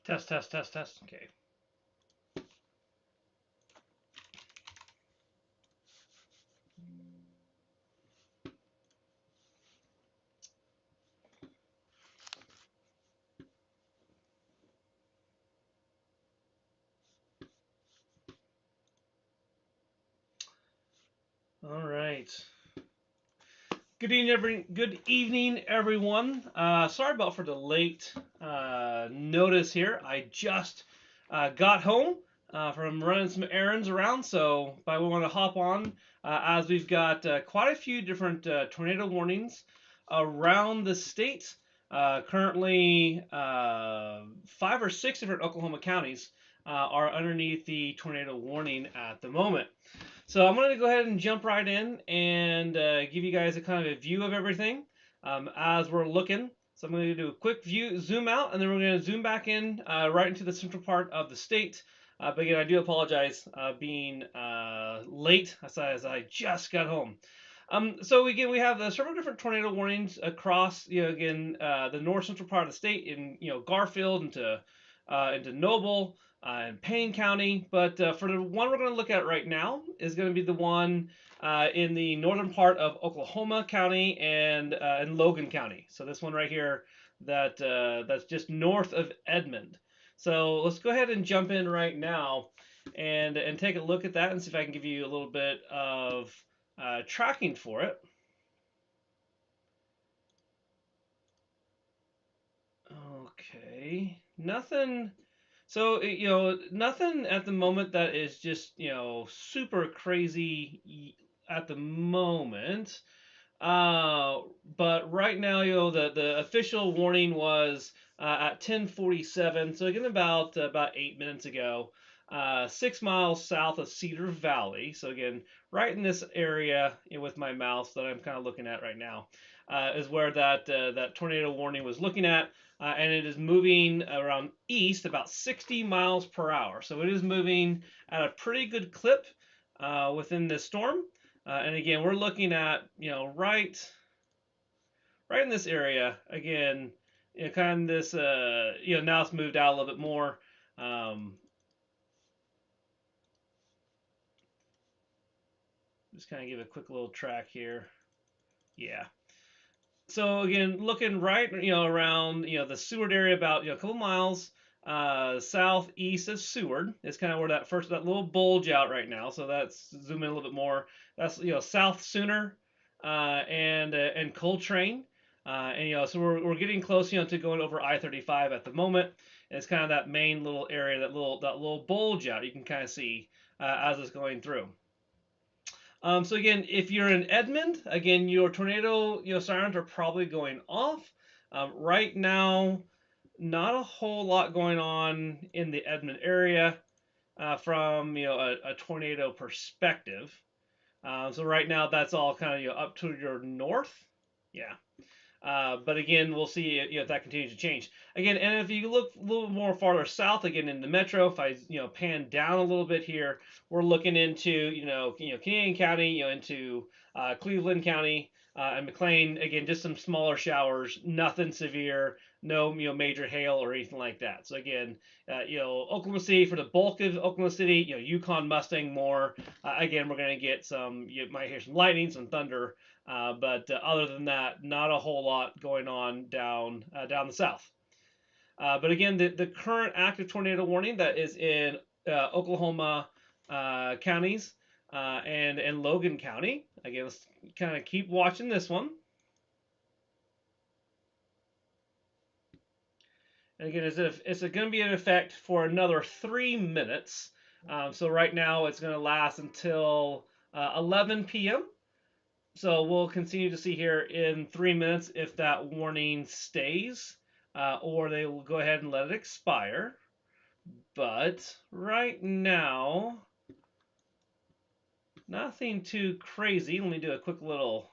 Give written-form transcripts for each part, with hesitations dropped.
Test, test, test, test. Okay. All right. Good evening, everyone. Sorry about for the late notice here. I just got home from running some errands around, so I want to hop on as we've got quite a few different tornado warnings around the state. Currently, 5 or 6 different Oklahoma counties are underneath the tornado warning at the moment. So I'm going to go ahead and jump right in and give you guys a kind of a view of everything as we're looking. So I'm going to do a quick view, zoom out, and then we're going to zoom back in right into the central part of the state. But again, I do apologize being late as I just got home. So again, we have several different tornado warnings across, the north central part of the state in, Garfield into Noble and Payne County. But for the one we're going to look at right now is going to be the one in the northern part of Oklahoma County and in Logan County. So this one right here that's just north of Edmond. So let's go ahead and jump in right now and take a look at that and see if I can give you a little bit of tracking for it. Okay, nothing. So nothing at the moment that is just super crazy at the moment. Uh, but right now, the official warning was at 10:47. So again, about 8 minutes ago, 6 miles south of Cedar Valley. So again, right in this area with my mouse that I'm kind of looking at right now, is where that tornado warning was looking at. And it is moving around east about 60 miles per hour. So it is moving at a pretty good clip within this storm. And again, we're looking at right in this area again. Kind of this now it's moved out a little bit more. Um, just kind of give a quick little track here. Yeah. So again, looking right around the Seward area about a couple miles southeast of Seward is kind of where that little bulge out right now. So that's zoom in a little bit more. That's South Sooner and Coltrane. And so we're getting close to going over I-35 at the moment. And it's kind of that main little area, that little bulge out you can kind of see as it's going through. So again, if you're in Edmond, again your tornado sirens are probably going off. Right now, not a whole lot going on in the Edmond area from a tornado perspective. So right now that's all kind of up to your north. Yeah. But again, we'll see if that continues to change. Again, and if you look a little more farther south, again in the metro, if I pan down a little bit here, we're looking into Canadian County, into Cleveland County and McLean. Again, just some smaller showers, nothing severe, no major hail or anything like that. So again, Oklahoma City for the bulk of Oklahoma City, Yukon Mustang more. Again, we're gonna get you might hear some lightning, some thunder. But other than that, not a whole lot going on down the south. But again, the current active tornado warning that is in Oklahoma counties and Logan County. Again, let's kind of keep watching this one. And again, it's going to be in effect for another 3 minutes. So right now it's going to last until 11 p.m. So we'll continue to see here in 3 minutes if that warning stays, or they will go ahead and let it expire. But right now, nothing too crazy. Let me do a quick little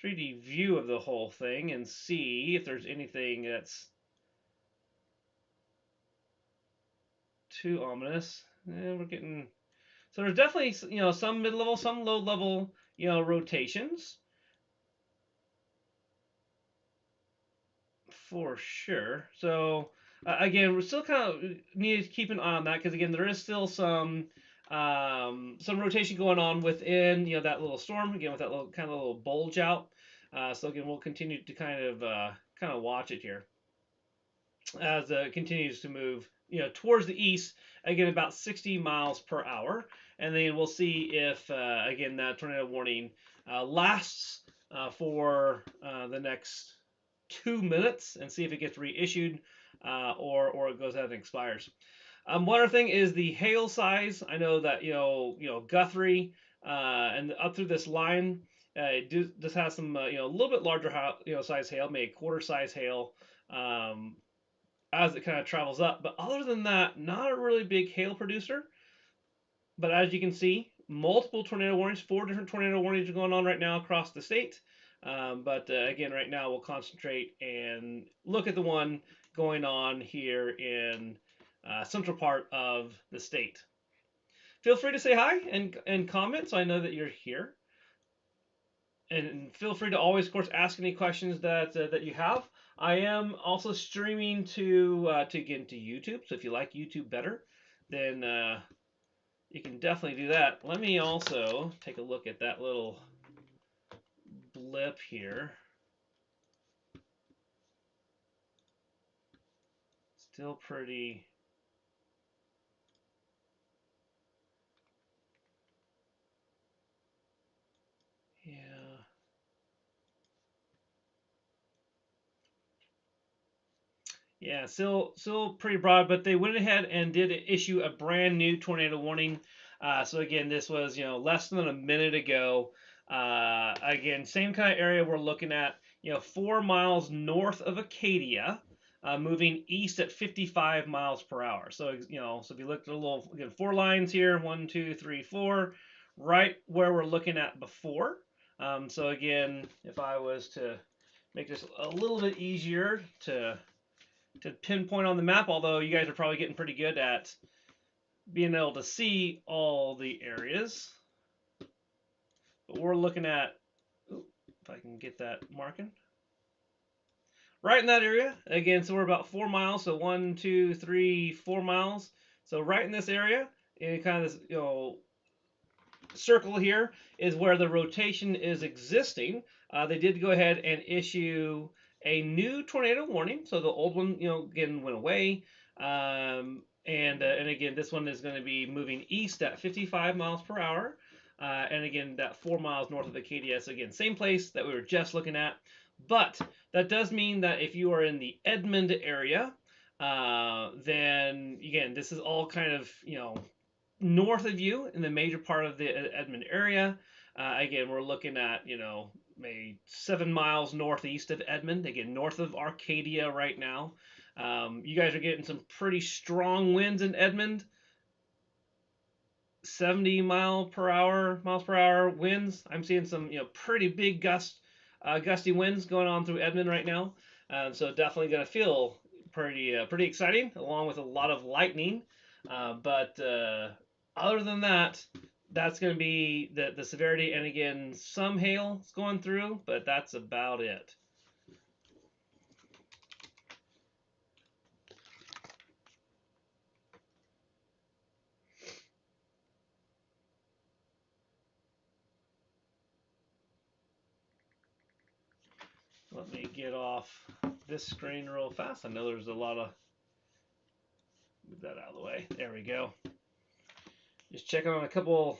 3D view of the whole thing and see if there's anything that's too ominous. And we're getting so there's definitely some mid-level, some low-level rotations. for sure. So again, we're still kind of need to keep an eye on that because again, there is still some rotation going on within that little storm again with that little kind of little bulge out. So again, we'll continue to kind of watch it here as it continues to move towards the east again about 60 miles per hour, and then we'll see if again that tornado warning lasts for the next 2 minutes and see if it gets reissued or it goes out and expires. One other thing is the hail size. I know that Guthrie and up through this line, this has some a little bit larger size hail, maybe quarter size hail as it kind of travels up. But other than that, not a really big hail producer. But as you can see, multiple tornado warnings, 4 different tornado warnings are going on right now across the state. But again, right now we'll concentrate and look at the one going on here in central part of the state. Feel free to say hi and comment so I know that you're here. And feel free to always, of course, ask any questions that you have. I am also streaming to get into YouTube. So if you like YouTube better, then you can definitely do that. Let me also take a look at that little blip here. Still pretty. Yeah. Yeah, still pretty broad, but they went ahead and did issue a brand new tornado warning. So again, this was less than a minute ago. Again, same kind of area we're looking at. 4 miles north of Acadia, moving east at 55 miles per hour. So so if you look at a little again 4 lines here, 1, 2, 3, 4, right where we're looking at before. So again, if I was to make this a little bit easier to pinpoint on the map, although you guys are probably getting pretty good at being able to see all the areas. But we're looking at, if I can get that marking, right in that area. Again, so we're about 4 miles, so 1, 2, 3, 4 miles. So right in this area, in kind of this, circle here is where the rotation is existing. They did go ahead and issue a new tornado warning. So the old one, again, went away. And again, this one is going to be moving east at 55 miles per hour. And again, that 4 miles north of Acadia. So again, same place that we were just looking at. But that does mean that if you are in the Edmond area, then again, this is all kind of, north of you in the major part of the Edmond area. Again, we're looking at, maybe 7 miles northeast of Edmond, again, north of Arcadia right now. You guys are getting some pretty strong winds in Edmond. 70 miles per hour winds. I'm seeing some, pretty big gusty winds going on through Edmond right now. So definitely going to feel pretty exciting, along with a lot of lightning. But other than that, that's going to be the severity. And again, some hail is going through, but that's about it. Let me get off this screen real fast. I know there's a lot of, move that out of the way. There we go. Just checking on a couple.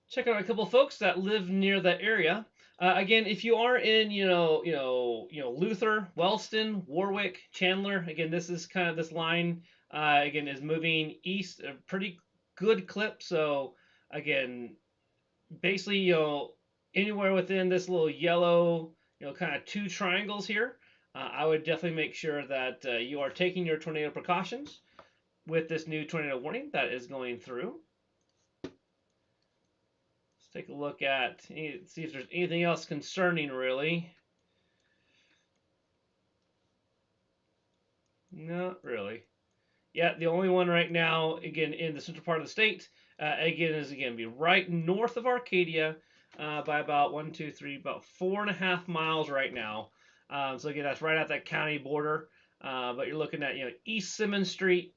Check out a couple folks that live near that area. Again, if you are in, Luther, Wellston, Warwick, Chandler, again, this is kind of this line. Again, is moving east a pretty good clip. So again, basically, anywhere within this little yellow, kind of 2 triangles here, I would definitely make sure that you are taking your tornado precautions with this new tornado warning that is going through. Take a look at, see if there's anything else concerning, really. Not really. Yeah, the only one right now, again, in the central part of the state, again, is again be right north of Arcadia by about one, two, three, about 4.5 miles right now. So again, that's right at that county border. But you're looking at East Simmons Street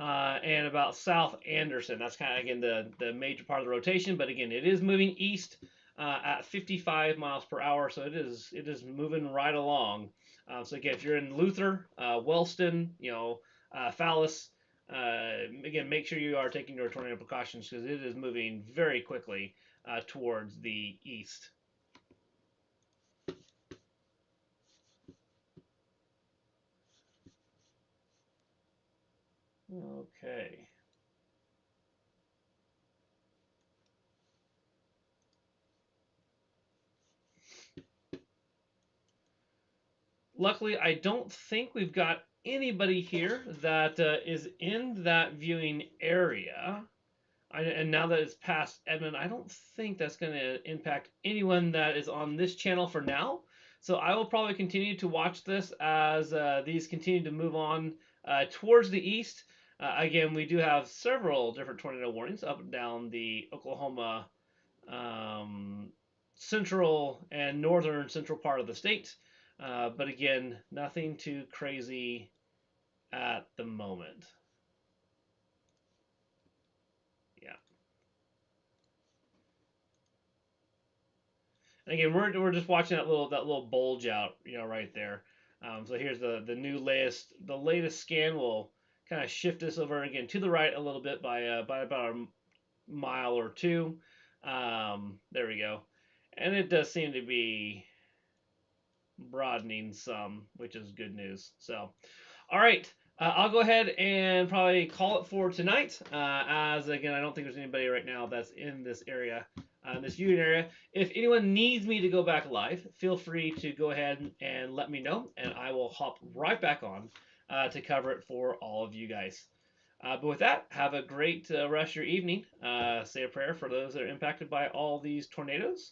and about South Anderson. That's kind of again the major part of the rotation. But again, it is moving east at 55 miles per hour, so it is moving right along. So again, if you're in Luther, Wellston, Fallis, again, make sure you are taking your tornado precautions because it is moving very quickly towards the east. Okay. Luckily, I don't think we've got anybody here that is in that viewing area. And now that it's past Edmond, I don't think that's going to impact anyone that is on this channel for now. So I will probably continue to watch this as these continue to move on towards the east. Again, we do have several different tornado warnings up and down the Oklahoma um, central and northern central part of the state. But again, nothing too crazy at the moment. Yeah. And again, we're just watching that little bulge out, right there. So here's the new latest scan will kind of shift us over again to the right a little bit by about a mile or two. There we go, and it does seem to be broadening some, which is good news. So, all right. I'll go ahead and probably call it for tonight. As again, I don't think there's anybody right now that's in this area, this viewing area. If anyone needs me to go back live, feel free to go ahead and let me know, and I will hop right back on to cover it for all of you guys. But with that, have a great rest of your evening. Say a prayer for those that are impacted by all these tornadoes.